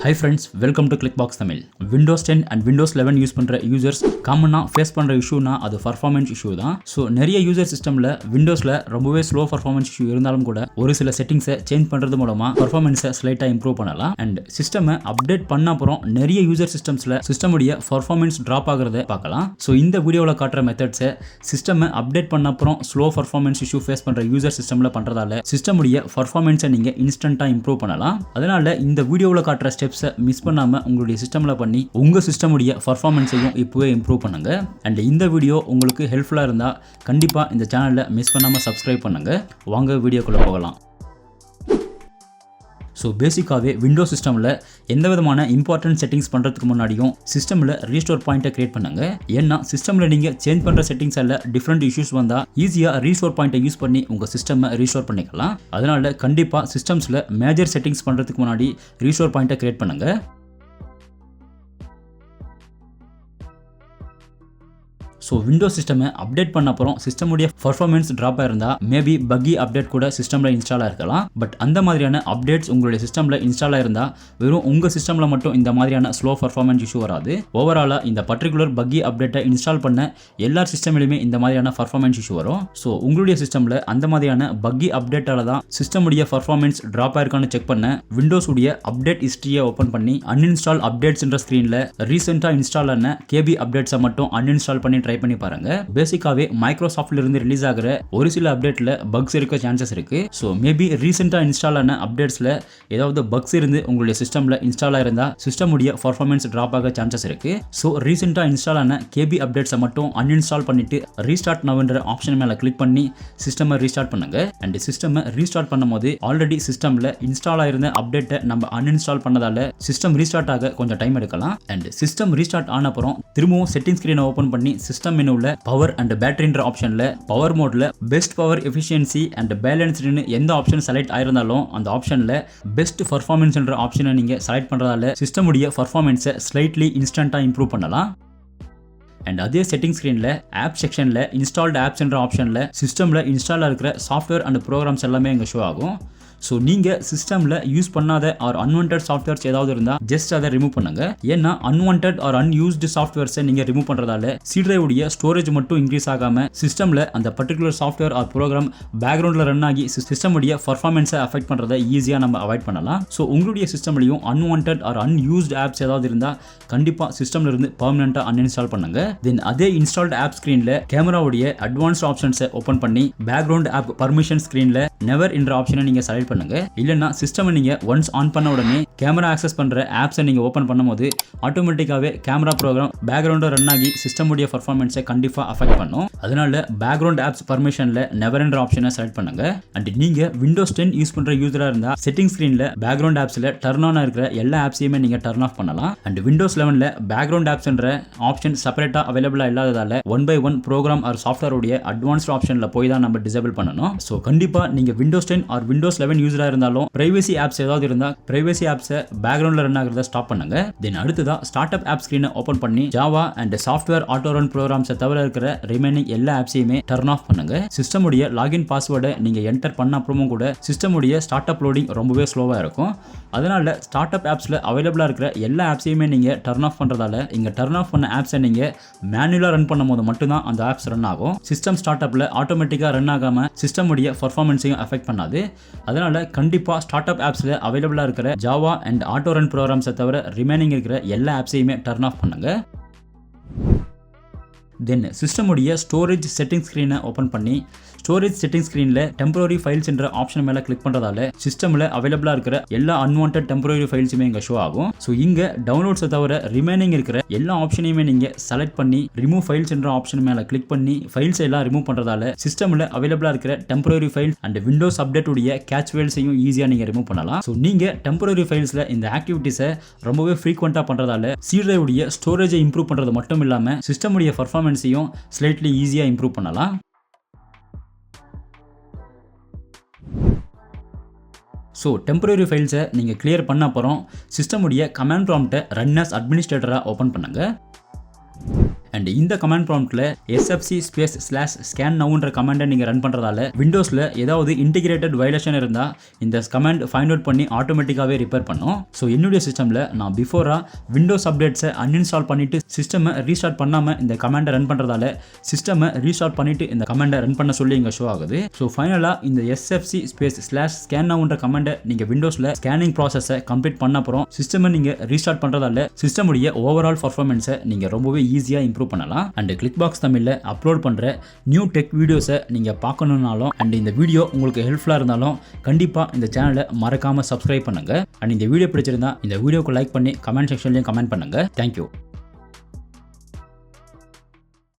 Hi friends, welcome to Clickbox Tamil. Windows 10 and Windows 11 use பண்ற users காமனா face பண்ற இஷ்யூனா அது பர்ஃபார்மன்ஸ் இஷ்யூ தான். ஸோ நிறைய யூசர் சிஸ்டம்ல விண்டோஸ்ல ரொம்பவே ஸ்லோ பர்ஃபார்மன்ஸ் இஷ்யூ இருந்தாலும் கூட ஒரு சில செட்டிங்ஸை சேஞ்ச் பண்றது மூலமா பர்ஃபார்மன்ஸை ஸ்லைட்டா இம்ப்ரூவ் பண்ணலாம். அண்ட் சிஸ்டமை அப்டேட் பண்ண அப்புறம் நிறைய யூசர் சிஸ்டம்ஸ்ல சிஸ்டமுடைய பர்ஃபார்மன்ஸ் டிராப் ஆகிறத பார்க்கலாம். ஸோ இந்த வீடியோவில் காட்டுற மெத்தட்ஸை சிஸ்டமை அப்டேட் பண்ண அப்புறம் ஸ்லோ பர்ஃபார்மன்ஸ் இஷ்யூ ஃபேஸ் பண்ற யூசர் சிஸ்டம்ல பண்றதால சிஸ்டமுடைய பர்ஃபார்மன்ஸை நீங்க இன்ஸ்டன்டா இம்ப்ரூவ் பண்ணலாம். அதனால இந்த வீடியோவில் காட்டுற ஸ்டெப்ஸை மிஸ் பண்ணாம உங்களுடைய சிஸ்டம்ல பண்ணி உங்க சிஸ்டமுடைய பர்ஃபார்மன்ஸையும் இப்போவே இம்ப்ரூவ் பண்ணுங்க. அண்ட் இந்த வீடியோ உங்களுக்கு ஹெல்ப்ஃபுல்லா இருந்தா கண்டிப்பா இந்த சேனலை மிஸ் பண்ணாம சப்ஸ்கிரைப் பண்ணுங்க. வாங்க வீடியோக்குள்ள போகலாம். ஸோ பேசிக்காகவே விண்டோஸ் சிஸ்டமில் எந்த விதமான இம்பார்ட்டன்ட் செட்டிங்ஸ் பண்ணுறதுக்கு முன்னாடியும் சிஸ்டமில் ரீஸ்டோர் பாயிண்ட்டை கிரியேட் பண்ணுங்க. ஏன்னா சிஸ்டமில் நீங்கள் சேஞ்ச் பண்ணுற செட்டிங்ஸ் எல்லாம் டிஃப்ரெண்ட் இஷ்யூஸ் வந்தால் ஈஸியாக ரீஸ்டோர் பாயிண்ட்டை யூஸ் பண்ணி உங்கள் சிஸ்டமை ரீஸ்டோர் பண்ணிக்கலாம். அதனால கண்டிப்பாக சிஸ்டம்ஸில் மேஜர் செட்டிங்ஸ் பண்ணுறதுக்கு முன்னாடி ரீஸ்டோர் பாயிண்ட்டை கிரியேட் பண்ணுங்க. ஸோ விண்டோஸ் சிஸ்டமை அப்டேட் பண்ண அப்புறம் சிஸ்டமுடைய பர்ஃபார்மன்ஸ் ட்ராப் ஆயிருந்தா மேபி பக்கி அப்டேட் கூட சிஸ்டமில் இன்ஸ்டால் ஆயிருக்கலாம். பட் அந்த மாதிரியான அப்டேட்ஸ் உங்களுடைய சிஸ்டமில் இன்ஸ்டால் ஆயிருந்தா வெறும் உங்கள் சிஸ்டமில் மட்டும் இந்த மாதிரியான ஸ்லோ பர்ஃபார்மன்ஸ் இஷ்யூ வராது. ஓவராலாக இந்த பர்டிகுலர் பக்கி அப்டேட்டை இன்ஸ்டால் பண்ண எல்லா சிஸ்டம்லையுமே இந்த மாதிரியான பர்ஃபார்மன்ஸ் இஷ்யூ வரும். ஸோ உங்களுடைய சிஸ்டமில் அந்த மாதிரியான பக்கி அப்டேட்டால தான் சிஸ்டமுடைய பர்ஃபார்மன்ஸ் ட்ராப் ஆயிருக்கான்னு செக் பண்ண விண்டோஸ் உடைய அப்டேட் ஹிஸ்டரியை ஓப்பன் பண்ணி அன்இன்ஸ்டால் அப்டேட்ஸ்ன்ற ஸ்க்ரீனில் ரீசெண்டாக இன்ஸ்டால் ஆன கேபி அப்டேட்ஸை மட்டும் அன்இன்ஸ்டால் பண்ணி ட்ரை பண்ணி பாருங்க. பேசிக்காவே மைக்ரோசாஃப்ட்ல இருந்து ரிலீஸ் ஆகிற ஒரு சில அப்டேட்ல பக்ஸ் இருக்க சான்சஸ் இருக்கு. ஸோ மேபி ரீசெண்டா இன்ஸ்டால் ஆன அப்டேட்ஸ்ல ஏதாவது பக்ஸ் இருந்து உங்களுடைய சிஸ்டம்ல இன்ஸ்டால் ஆயிருந்தா சிஸ்டமுடைய பர்ஃபார்மன்ஸ் டிராப் ஆக சான்சஸ் இருக்கு. ஸோ ரீசெண்டா இன்ஸ்டால் ஆன கேபி அப்டேட்ஸை மட்டும் அன்இன்ஸ்டால் பண்ணிட்டு ரீஸ்டார்ட் நவ்ன்ற ஆப்ஷன் மேல கிளிக் பண்ணி சிஸ்டமை ரீஸ்டார்ட் பண்ணுங்க. அண்ட் சிஸ்டமை ரீஸ்டார்ட் பண்ணும்போது ஆல்ரெடி சிஸ்டம்ல இன்ஸ்டால் ஆயிருந்த அப்டேட்டை நம்ம அன்இன்ஸ்டால் பண்ணதால சிஸ்டம் ரீஸ்டார்ட் ஆக கொஞ்சம் டைம் எடுக்கலாம். அண்ட் சிஸ்டம் ரீஸ்டார்ட் ஆன அப்புறம் திரும்பவும் செட்டிங் ஸ்கிரீனை ஓபன் பண்ணி சிஸ்டம் மெனுல பவர் அண்ட் பேட்டரின்ற ஆப்ஷன்ல பவர் மோட்ல பெஸ்ட் பவர் எஃபிஷியன்சி அண்ட் பேலன்ஸ்டுன்னு எந்த ஆப்ஷன் செலக்ட் ஆயிருந்தாலும் அந்த ஆப்ஷன்ல பெஸ்ட் பர்ஃபார்மன்ஸ்ன்ற ஆப்ஷனை நீங்க செலக்ட் பண்றதால சிஸ்டமுடைய பர்ஃபார்மன்ஸை ஸ்லைட்லி இன்ஸ்டன்ட்டா இம்ப்ரூவ் பண்ணலாம். அண்ட் அதே செட்டிங் ஸ்க்ரீனில் ஆப் செக்ஷனில் இன்ஸ்டால்டு ஆப்ஸ்ன்ற ஆப்ஷனில் சிஸ்டமில் இன்ஸ்டாலாக இருக்கிற சாஃப்ட்வேர் அண்ட் ப்ரோக்ராம்ஸ் எல்லாமே இங்கே ஷோ ஆகும். ஸோ நீங்கள் சிஸ்டமில் யூஸ் பண்ணாத ஆர் அன்வான்ட் சாஃப்ட்வேர்ஸ் ஏதாவது இருந்தால் ஜஸ்ட் அதை ரிமூவ் பண்ணுங்க. ஏன்னா அன்வான்ட் ஆர் அன்யூஸ்டு சாஃப்ட்வேர்ஸை நீங்கள் ரிமூவ் பண்ணுறதால சி டிரைவுடைய ஸ்டோரேஜ் மட்டும் இன்க்ரீஸ் ஆகாமல் சிஸ்டமில் அந்த பர்டிகுலர் சாஃப்ட்வேர் ஆர் ப்ரோக்ராம் பேக்ரவுண்டில் ரன் ஆகி சிஸ்டமுடைய பர்ஃபார்மன்ஸை அஃபெக்ட் பண்ணுறதை ஈஸியாக நம்ம அவாய்ட் பண்ணலாம். ஸோ உங்களுடைய சிஸ்டம்லையும் அன்வான்ட் ஆர் அன்யூஸ்டு ஆப்ஸ் ஏதாவது இருந்தால் கண்டிப்பாக சிஸ்டம்ல இருந்து பர்மனெண்ட்டாக அன்இன்ஸ்டால் பண்ணுங்க. தென் அதே இன்ஸ்டால்டு ஆப் ஸ்க்ரீனில் கேமராவுடைய அட்வான்ஸ்ட் ஆப்ஷன்ஸை ஓப்பன் பண்ணி பேக்ரவுண்ட் ஆப் பர்மிஷன் ஸ்க்ரீனில் நெவர் என்ற ஆப்ஷனை நீங்கள் செலக்ட் பண்ணுங்க. இல்லைன்னா சிஸ்டம் நீங்க ஒன்ஸ் ஆன் பண்ண உடனே கேமரா ஆக்சஸ் பண்ற ஆப்ஸை நீங்க ஓபன் பண்ணும்போது ஆட்டோமேட்டிக்காவே கேமரா ப்ரோக்ராம் பேக்ரவுண்ட்ல ரன் ஆகி சிஸ்டமுடைய பர்ஃபார்மன்ஸை கண்டிப்பா அஃபெக்ட் பண்ணும். அதனால பேக்ரவுண்ட் ஆப்ஸ் பர்மிஷன்ல நெவர் என்ற ஆப்ஷனை செலக்ட் பண்ணுங்க. அண்ட் நீங்க விண்டோஸ் 10 யூஸ் பண்ற யூசரா இருந்தா செட்டிங் ஸ்கிரீன்ல பேக்ரவுண்ட் ஆப்ஸ்ல டர்ன் ஆன் இருக்கிற எல்லா ஆப்ஸையுமே நீங்க டர்ன் ஆஃப் பண்ணலாம். அண்ட் விண்டோஸ் 11ல பேக்ரவுண்ட் ஆப்ஸ்ன்ற ஆப்ஷன் செப்பரேட்டா அவைலபிளா இல்லாததால one by one program or software உடைய அட்வான்ஸ்ட் ஆப்ஷன்ல போய் தான் நம்ம டிசேபிள் பண்ணணும். ஸோ கண்டிப்பா நீங்க விண்டோஸ் 10 ஆர் விண்டோஸ் 11 யூசரா இருந்தாலும் பிரைவசி ஆப்ஸ் ஏதாவது இருந்தா பிரைவசி ஆப்ஸை பேக்ரவுண்ட்ல ரன் ஆகிறத ஸ்டாப் பண்ணுங்க. தென் அடுத்ததா ஸ்டார்ட் அப் ஆப் ஸ்கிரீனை ஓபன் பண்ணி Java and software auto run ப்ரோக்ராம்ஸை தவிர இருக்கிற ரிமைனிங் எல்லா ஆப்ஸையுமே டர்ன் ஆஃப் பண்ணுங்க. சிஸ்டமுடைய லாகின் பாஸ்வேர்டை நீங்க என்டர் பண்ண அப்புறமும் கூட சிஸ்டமுடைய ஸ்டார்ட் அப் லோடிங் ரொம்பவே ஸ்லோவா இருக்கும். அதனால ஸ்டார்ட் அப் ஆப்ஸ்ல அவைலபிளா இருக்கிற எல்லா ஆப்ஸையுமே நீங்க டர்ன் ஆஃப் பண்றதால இங்க டர்ன் ஆஃப் பண்ண ஆப்ஸை நீங்க மேனுவலா ரன் பண்ணும்போது மட்டும்தான் அந்த ஆப்ஸ் ரன் ஆகும். சிஸ்டம் ஸ்டார்ட் அப்ல ஆட்டோமேட்டிக்கா ரன் ஆகாம சிஸ்டமுடைய பர்ஃபார்மன்ஸையும் அஃபெக்ட் பண்ணாது. அதனால கண்டிப்பா ஸ்டார்ட் அப் ஆப்ஸ்ல அவைலபிளா இருக்கிற ஜாவா அண்ட் ஆட்டோ ரன் ப்ரோக்ராம்ஸை தவிர ரிமைனிங் இருக்கிற எல்லா ஆப்ஸையுமே டர்ன் ஆஃப் பண்ணுங்க. தென் சிஸ்டமுடைய ஸ்டோரேஜ் செட்டிங் ஸ்க்ரீனை ஓப்பன் பண்ணி ஸ்டோரேஜ் செட்டிங் ஸ்க்ரீனில் டெம்பரரி ஃபைல்ஸ் என்ற ஆப்ஷன் மேலே கிளிக் பண்ணுறதால சிஸ்டமில் அவைலபிளாக இருக்கிற எல்லா அன்வான்ட் டெம்பரரி ஃபைல்ஸுமே இங்கே ஷோ ஆகும். ஸோ இங்கே டவுன்லோட்ஸை தவிர ரிமைனிங் இருக்கிற எல்லா ஆப்ஷனையுமே நீங்கள் செலக்ட் பண்ணி ரிமூவ் ஃபைல்ஸ் என்ற ஆப்ஷன் மேலே கிளிக் பண்ணி ஃபைல்ஸ் எல்லாம் ரிமூவ் பண்ணுறதால சிஸ்டமில் அவைலபிளாக இருக்கிற temporary files and Windows update உடைய கேட்ச் ஃபைல்ஸையும் ஈஸியாக நீங்கள் ரிமூவ் பண்ணலாம். ஸோ நீங்கள் டெம்பரரி ஃபைல்ஸில் இந்த ஆக்டிவிட்டிஸை ரொம்பவே ஃப்ரீக்வெண்ட்டாக பண்ணுறதால சி டிரைவுடைய ஸ்டோரேஜை இம்ப்ரூவ் பண்ணுறது மட்டும் இல்லாமல் சிஸ்டமுடைய பர்ஃபார்மன்ஸையும் ஸ்லைட்லி ஈஸியாக இம்ப்ரூவ் பண்ணலாம். ஸோ டெம்பரரி ஃபைல்ஸை நீங்கள் கிளியர் பண்ண அப்புறம் சிஸ்டமுடைய கமாண்ட் ப்ராம்ப்டை ரன் அஸ் அட்மினிஸ்ட்ரேட்டராக ஓப்பன் பண்ணுங்கள். அண்ட் இந்த கமாண்ட் ப்ராம்ப்ட்ல sfc /scan nowன்ற கமாண்டை நீங்க ரன் பண்றதால விண்டோஸ்ல ஏதாவது இன்டிகிரேட்டட் வயலேஷன் இருந்தா இந்த கமாண்ட் ஃபைண்ட் அவுட் பண்ணி ஆட்டோமேட்டிக்காவே ரிப்பேர் பண்ணும். ஸோ என்னுடைய சிஸ்டம்ல நான் பிஃபோரா விண்டோஸ் அப்டேட்ஸை அன்இன்ஸ்டால் பண்ணிட்டு சிஸ்டமை ரீஸ்டார்ட் பண்ணாம இந்த கமாண்டை ரன் பண்றதால சிஸ்டமை ரீஸ்டார்ட் பண்ணிட்டு இந்த கமாண்டை ரன் பண்ண சொல்லி இங்க ஷோ ஆகுது. ஸோ ஃபைனலா இந்த sfc /scan nowன்ற கமாண்டை நீங்க விண்டோஸ்ல ஸ்கேனிங் ப்ராசஸை கம்ப்ளீட் பண்ண அப்புறம் சிஸ்டமை நீங்க ரீஸ்டார்ட் பண்றதால சிஸ்டமுடைய ஓவரால் பர்ஃபார்மன்ஸை நீங்க ரொம்பவே ஈஸியா இம்ப்ரூவ் பண்ணலாம். அண்ட் கிளிக் பாக்ஸ் தமிழ்ல அப்லோட் பண்ற நியூ டெக் வீடியோஸை நீங்க பார்க்கணும்னாலும் அண்ட் இந்த வீடியோ உங்களுக்கு ஹெல்ப்ஃபுல்லா இருந்தாலும் கண்டிப்பா இந்த சேனலை மறக்காம சப்ஸ்கிரைப் பண்ணுங்க. அண்ட் இந்த வீடியோ பிடிச்சிருந்தா இந்த வீடியோக்கு லைக் பண்ணி கமெண்ட் செக்ஷன்லயும் கமெண்ட் பண்ணுங்க. தேங்க்யூ.